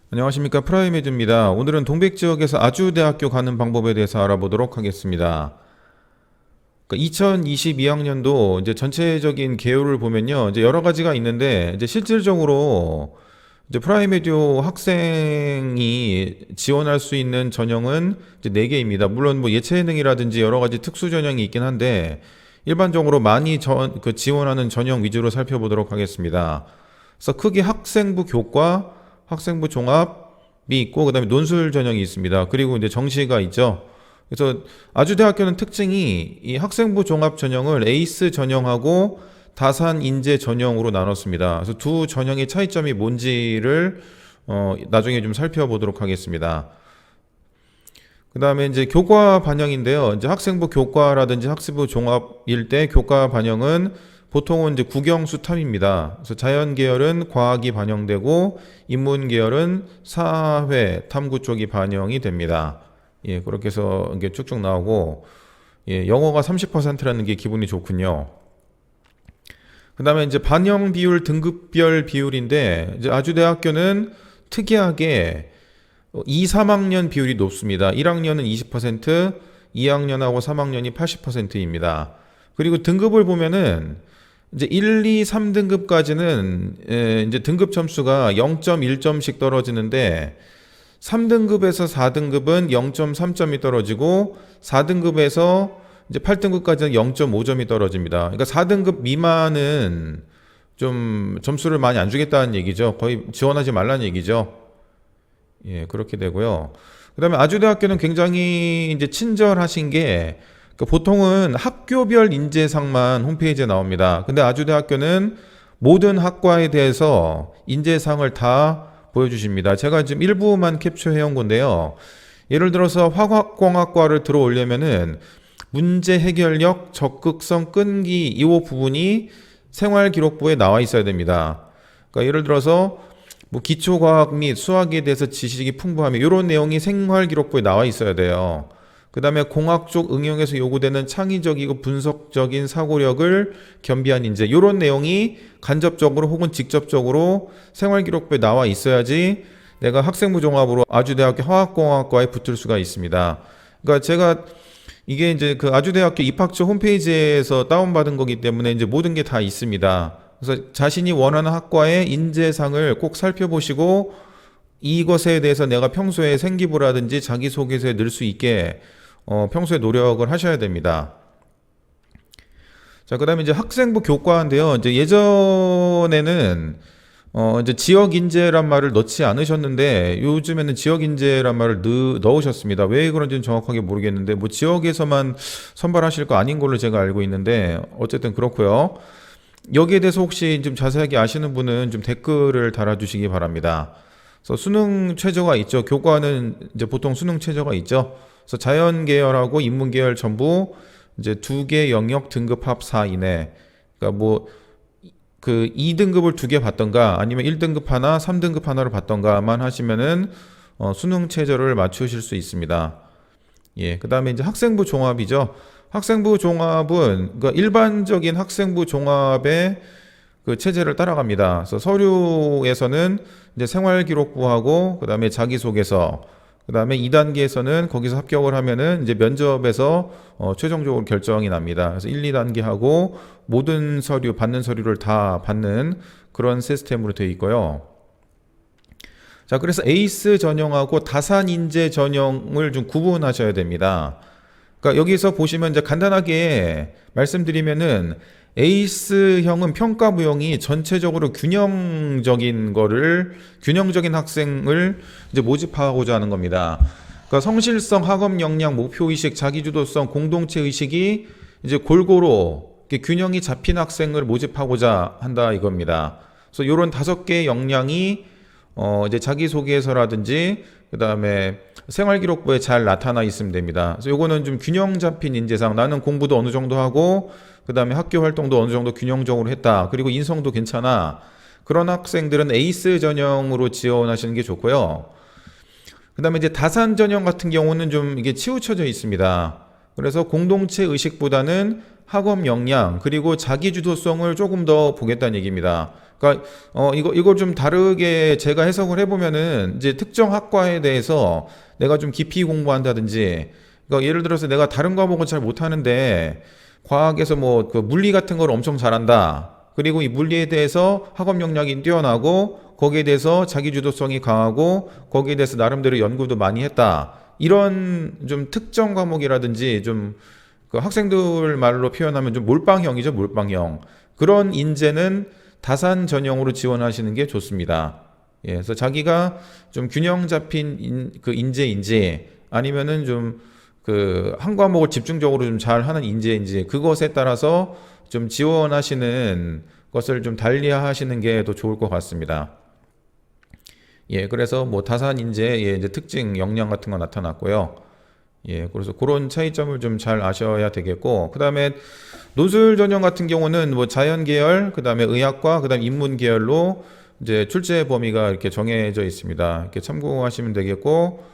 안녕하십니까, 프라이메드입니다. 오늘은 동백 지역에서 아주대학교 가는 방법에 대해서 알아보도록 하겠습니다. 2022학년도 이제 전체적인 개요를 보면요, 이제 여러 가지가 있는데 이제 실질적으로 이제 프라이메디오 학생이 지원할 수 있는 전형은 이제 4개입니다. 물론 뭐 예체능이라든지 여러 가지 특수 전형이 있긴 한데 일반적으로 많이 지원하는 전형 위주로 살펴보도록 하겠습니다. 그래서 크게 학생부 교과, 학생부 종합이 있고 그다음에 논술 전형이 있습니다. 그리고 이제 정시가 있죠. 그래서 아주대학교는 특징이 이 학생부 종합 전형을 에이스 전형하고 다산 인재 전형으로 나눴습니다. 그래서 두 전형의 차이점이 뭔지를 나중에 좀 살펴보도록 하겠습니다. 그 다음에 이제 교과 반영인데요. 이제 학생부 교과라든지 학생부 종합일 때 교과 반영은 보통은 이제 국영수 탐입니다. 그래서 자연 계열은 과학이 반영되고 인문 계열은 사회 탐구 쪽이 반영이 됩니다. 예, 그렇게 해서 이게 쭉쭉 나오고, 예, 영어가 30%라는 게 기분이 좋군요. 그 다음에 이제 반영 비율 등급별 비율인데, 이제 아주대학교는 특이하게 2, 3학년 비율이 높습니다. 1학년은 20%, 2학년하고 3학년이 80%입니다. 그리고 등급을 보면은 이제 1, 2, 3등급까지는 이제 등급 점수가 0.1점씩 떨어지는데 3등급에서 4등급은 0.3점이 떨어지고 4등급에서 이제 8등급까지는 0.5점이 떨어집니다. 그러니까 4등급 미만은 좀 점수를 많이 안 주겠다는 얘기죠. 거의 지원하지 말라는 얘기죠. 예, 그렇게 되고요. 그다음에 아주대학교는 굉장히 이제 친절하신 게 보통은 학교별 인재상만 홈페이지에 나옵니다. 근데 아주대학교는 모든 학과에 대해서 인재상을 다 보여주십니다. 제가 지금 일부만 캡처해 온 건데요. 예를 들어서 화학공학과를 들어오려면은 문제 해결력, 적극성, 끈기 이 부분이 생활기록부에 나와 있어야 됩니다. 그러니까 예를 들어서 뭐 기초과학 및 수학에 대해서 지식이 풍부하며 이런 내용이 생활기록부에 나와 있어야 돼요. 그 다음에 공학 쪽 응용에서 요구되는 창의적이고 분석적인 사고력을 겸비한 인재 이런 내용이 간접적으로 혹은 직접적으로 생활기록부에 나와 있어야지 내가 학생부 종합으로 아주대학교 화학공학과에 붙을 수가 있습니다. 그러니까 제가 이게 이제 그 아주대학교 입학처 홈페이지에서 다운받은 거기 때문에 이제 모든 게 다 있습니다. 그래서 자신이 원하는 학과의 인재상을 꼭 살펴보시고 이것에 대해서 내가 평소에 생기부라든지 자기소개서에 넣을 수 있게 평소에 노력을 하셔야 됩니다. 자, 그다음에 이제 학생부 교과인데요. 이제 예전에는 이제 지역 인재란 말을 넣지 않으셨는데 요즘에는 지역 인재란 말을 넣으셨습니다. 왜 그런지는 정확하게 모르겠는데 뭐 지역에서만 선발하실 거 아닌 걸로 제가 알고 있는데 어쨌든 그렇고요. 여기에 대해서 혹시 좀 자세하게 아시는 분은 좀 댓글을 달아주시기 바랍니다. 그래서 수능 최저가 있죠. 교과는 이제 보통 수능 최저가 있죠. 그래서 자연 계열하고 인문 계열 전부 이제 2개 영역 등급 합 4 이내. 그러니까 뭐 그 2등급을 2개 받던가 아니면 1등급 하나, 3등급 하나를 받던가만 하시면은 수능 최저를 맞추실 수 있습니다. 예, 그다음에 이제 학생부 종합이죠. 학생부 종합은 그러니까 일반적인 학생부 종합의 그 체제를 따라갑니다. 그래서 서류에서는 이제 생활기록부하고 그다음에 자기소개서, 그다음에 2단계에서는 거기서 합격을 하면은 이제 면접에서 최종적으로 결정이 납니다. 그래서 1, 2단계 하고 모든 서류 받는 서류를 다 받는 그런 시스템으로 되어 있고요. 자, 그래서 에이스 전형하고 다산 인재 전형을 좀 구분하셔야 됩니다. 그러니까 여기서 보시면 이제 간단하게 말씀드리면은 에이스형은 평가 무형이 전체적으로 균형적인 학생을 이제 모집하고자 하는 겁니다. 그러니까 성실성, 학업 역량, 목표 의식, 자기주도성, 공동체 의식이 이제 골고루 균형이 잡힌 학생을 모집하고자 한다 이겁니다. 그래서 이런 5개의 역량이 이제 자기소개서라든지 그다음에 생활기록부에 잘 나타나 있으면 됩니다. 그래서 요거는 좀 균형 잡힌 인재상, 나는 공부도 어느 정도 하고 그다음에 학교 활동도 어느 정도 균형적으로 했다. 그리고 인성도 괜찮아. 그런 학생들은 에이스 전형으로 지원하시는 게 좋고요. 그다음에 이제 다산 전형 같은 경우는 좀 이게 치우쳐져 있습니다. 그래서 공동체 의식보다는 학업 역량 그리고 자기 주도성을 조금 더 보겠다는 얘기입니다. 그러니까 이걸 좀 다르게 제가 해석을 해보면은 이제 특정 학과에 대해서 내가 좀 깊이 공부한다든지, 그러니까 예를 들어서 내가 다른 과목은 잘 못하는데 과학에서 뭐 그 물리 같은 걸 엄청 잘한다. 그리고 이 물리에 대해서 학업 역량이 뛰어나고 거기에 대해서 자기 주도성이 강하고 거기에 대해서 나름대로 연구도 많이 했다. 이런 좀 특정 과목이라든지 좀 그 학생들 말로 표현하면 좀 몰빵형이죠, 몰빵형. 그런 인재는 다산 전형으로 지원하시는 게 좋습니다. 예, 그래서 자기가 좀 균형 잡힌 그 인재인지 아니면은 좀 그 한 과목을 집중적으로 좀 잘하는 인재인지 그것에 따라서 좀 지원하시는 것을 좀 달리하시는 게 더 좋을 것 같습니다. 예, 그래서 뭐 다산 인재의 이제 특징, 역량 같은 거 나타났고요. 예, 그래서 그런 차이점을 좀 잘 아셔야 되겠고, 그 다음에 논술 전형 같은 경우는 뭐 자연 계열, 그 다음에 의학과, 그 다음에 인문 계열로 이제 출제 범위가 이렇게 정해져 있습니다. 이렇게 참고하시면 되겠고,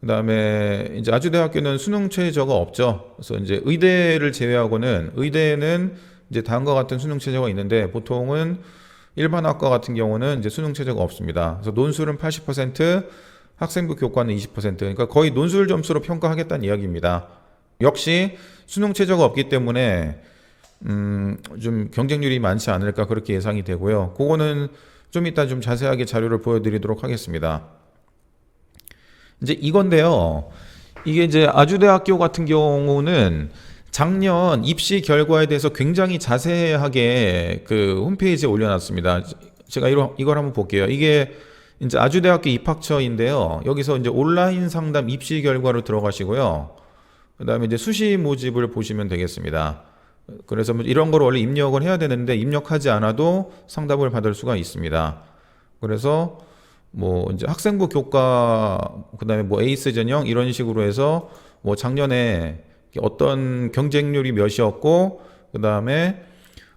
그 다음에 이제 아주대학교는 수능 최저가 없죠. 그래서 이제 의대를 제외하고는, 의대는 이제 다음과 같은 수능 최저가 있는데 보통은 일반 학과 같은 경우는 이제 수능 최저가 없습니다. 그래서 논술은 80%, 학생부 교과는 20%, 그러니까 거의 논술 점수로 평가하겠다는 이야기입니다. 역시 수능 최저가 없기 때문에 좀 경쟁률이 많지 않을까 그렇게 예상이 되고요. 그거는 좀 이따 좀 자세하게 자료를 보여드리도록 하겠습니다. 이제 이건데요. 이게 이제 아주대학교 같은 경우는 작년 입시 결과에 대해서 굉장히 자세하게 그 홈페이지에 올려놨습니다. 제가 이걸 한번 볼게요. 이게 이제 아주대학교 입학처인데요. 여기서 이제 온라인 상담 입시 결과로 들어가시고요. 그 다음에 이제 수시 모집을 보시면 되겠습니다. 그래서 뭐 이런 걸 원래 입력을 해야 되는데 입력하지 않아도 상담을 받을 수가 있습니다. 그래서 뭐 이제 학생부 교과, 그 다음에 뭐 에이스 전형 이런 식으로 해서 뭐 작년에 어떤 경쟁률이 몇이었고, 그 다음에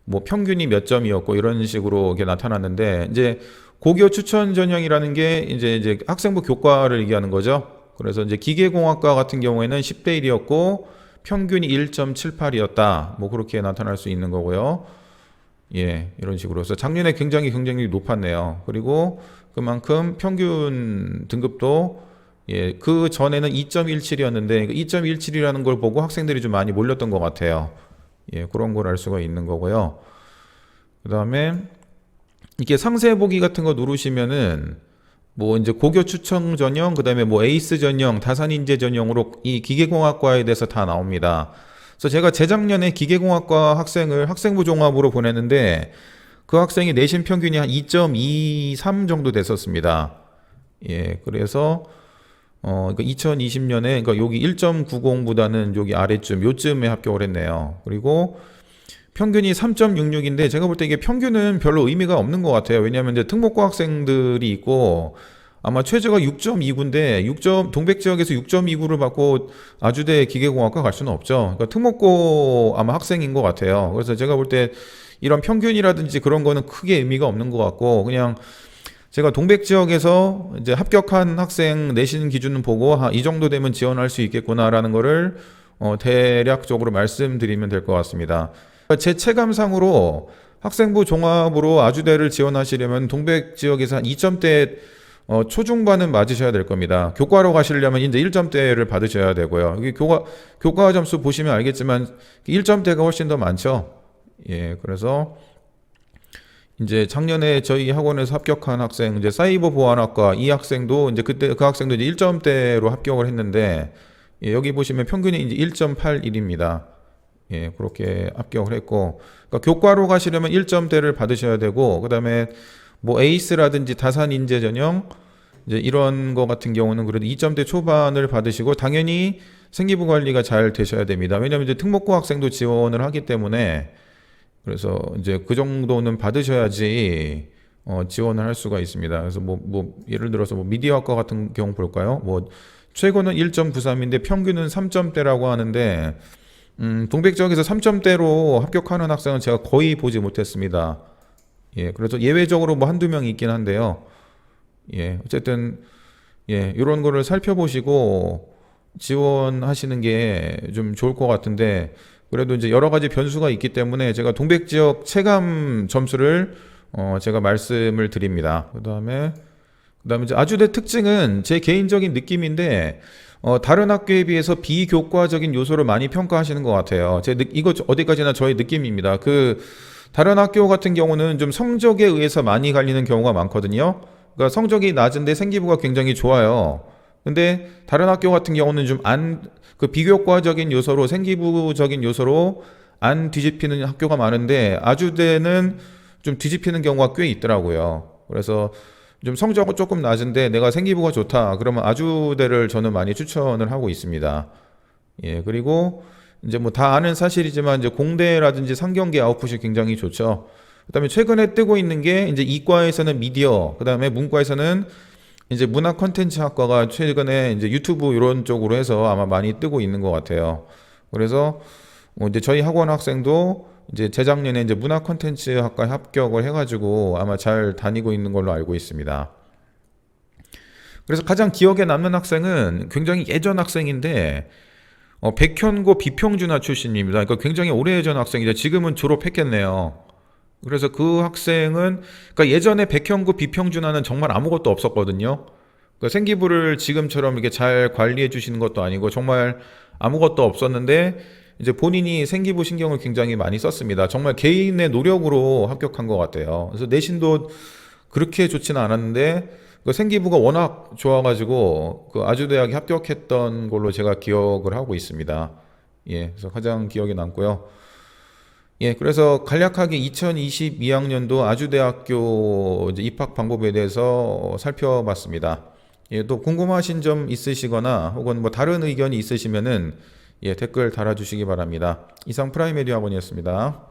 뭐 평균이 몇 점이었고 이런 식으로 이렇게 나타났는데, 이제 고교 추천 전형이라는 게 이제 학생부 교과를 얘기하는 거죠. 그래서 이제 기계공학과 같은 경우에는 10대 1이었고 평균이 1.78이었다. 뭐 그렇게 나타날 수 있는 거고요. 예, 이런 식으로 해서 작년에 굉장히 경쟁률이 높았네요. 그리고 그만큼 평균 등급도 예, 그 전에는 2.17이었는데 2.17이라는 걸 보고 학생들이 좀 많이 몰렸던 것 같아요. 예, 그런 걸 알 수가 있는 거고요. 그 다음에 이렇게 상세 보기 같은 거 누르시면은 뭐 이제 고교 추천 전형, 그 다음에 뭐 에이스 전형, 다산 인재 전형으로 이 기계공학과에 대해서 다 나옵니다. 그래서 제가 재작년에 기계공학과 학생을 학생부 종합으로 보냈는데 그 학생이 내신 평균이 한 2.23 정도 됐었습니다. 예, 그래서 그러니까 2020년에 그러니까 여기 1.90보다는 여기 아래쯤 요쯤에 합격을 했네요. 그리고 평균이 3.66인데 제가 볼 때 이게 평균은 별로 의미가 없는 것 같아요. 왜냐하면 이제 특목고 학생들이 있고 아마 최저가 6.29인데 동백 지역에서 6.29를 받고 아주대 기계공학과 갈 수는 없죠. 그러니까 특목고 아마 학생인 것 같아요. 그래서 제가 볼 때 이런 평균이라든지 그런 거는 크게 의미가 없는 것 같고, 그냥 제가 동백 지역에서 이제 합격한 학생 내신 기준은 보고 이 정도 되면 지원할 수 있겠구나라는 거를 대략적으로 말씀드리면 될 것 같습니다. 제 체감상으로 학생부 종합으로 아주대를 지원하시려면 동백 지역에서 한 2점대 초중반은 맞으셔야 될 겁니다. 교과로 가시려면 이제 1점대를 받으셔야 되고요. 이게 교과 점수 보시면 알겠지만 1점대가 훨씬 더 많죠. 예, 그래서 이제 작년에 저희 학원에서 합격한 학생, 이제 사이버 보안학과 이 학생도 이제 그때 그 학생도 이제 1점대로 합격을 했는데, 예, 여기 보시면 평균이 이제 1.81입니다. 예, 그렇게 합격을 했고, 그러니까 교과로 가시려면 1점대를 받으셔야 되고, 그 다음에 뭐 에이스라든지 다산 인재 전형 이제 이런 거 같은 경우는 그래도 2점대 초반을 받으시고 당연히 생기부 관리가 잘 되셔야 됩니다. 왜냐하면 이제 특목고 학생도 지원을 하기 때문에, 그래서 이제 그 정도는 받으셔야지 지원을 할 수가 있습니다. 그래서 뭐 예를 들어서 뭐 미디어학과 같은 경우 볼까요? 뭐 최고는 1.93인데 평균은 3점대라고 하는데 동백 지역에서 3점대로 합격하는 학생은 제가 거의 보지 못했습니다. 예, 그래서 예외적으로 뭐 한두 명 있긴 한데요. 예, 어쨌든 예, 이런 거를 살펴보시고 지원하시는 게 좀 좋을 것 같은데, 그래도 이제 여러 가지 변수가 있기 때문에 제가 동백 지역 체감 점수를 제가 말씀을 드립니다. 그다음에 이제 아주대 특징은 제 개인적인 느낌인데 다른 학교에 비해서 비교과적인 요소를 많이 평가하시는 것 같아요. 이거 어디까지나 저의 느낌입니다. 다른 학교 같은 경우는 좀 성적에 의해서 많이 갈리는 경우가 많거든요. 그러니까 성적이 낮은데 생기부가 굉장히 좋아요. 근데 다른 학교 같은 경우는 비교과적인 요소로 생기부적인 요소로 안 뒤집히는 학교가 많은데 아주대는 좀 뒤집히는 경우가 꽤 있더라고요. 그래서 좀 성적은 조금 낮은데 내가 생기부가 좋다. 그러면 아주대를 저는 많이 추천을 하고 있습니다. 예, 그리고 이제 뭐 다 아는 사실이지만 이제 공대라든지 상경계 아웃풋이 굉장히 좋죠. 그다음에 최근에 뜨고 있는 게 이제 이과에서는 미디어, 그다음에 문과에서는 이제 문화 콘텐츠 학과가 최근에 이제 유튜브 이런 쪽으로 해서 아마 많이 뜨고 있는 것 같아요. 그래서 이제 저희 학원 학생도 이제 재작년에 이제 문화 콘텐츠 학과 합격을 해가지고 아마 잘 다니고 있는 걸로 알고 있습니다. 그래서 가장 기억에 남는 학생은 굉장히 예전 학생인데 백현고 비평준화 출신입니다. 그러니까 굉장히 오래전 학생이죠. 지금은 졸업했겠네요. 그래서 그 학생은 그러니까 예전에 백현고 비평준화는 정말 아무것도 없었거든요. 그러니까 생기부를 지금처럼 이렇게 잘 관리해 주시는 것도 아니고 정말 아무것도 없었는데 이제 본인이 생기부 신경을 굉장히 많이 썼습니다. 정말 개인의 노력으로 합격한 것 같아요. 그래서 내신도 그렇게 좋지는 않았는데 생기부가 워낙 좋아가지고 아주대학에 합격했던 걸로 제가 기억을 하고 있습니다. 예, 그래서 가장 기억에 남고요. 예, 그래서 간략하게 2022학년도 아주대학교 이제 입학 방법에 대해서 살펴봤습니다. 예, 또 궁금하신 점 있으시거나 혹은 뭐 다른 의견이 있으시면은 예, 댓글 달아주시기 바랍니다. 이상 프라이메디 학원이었습니다.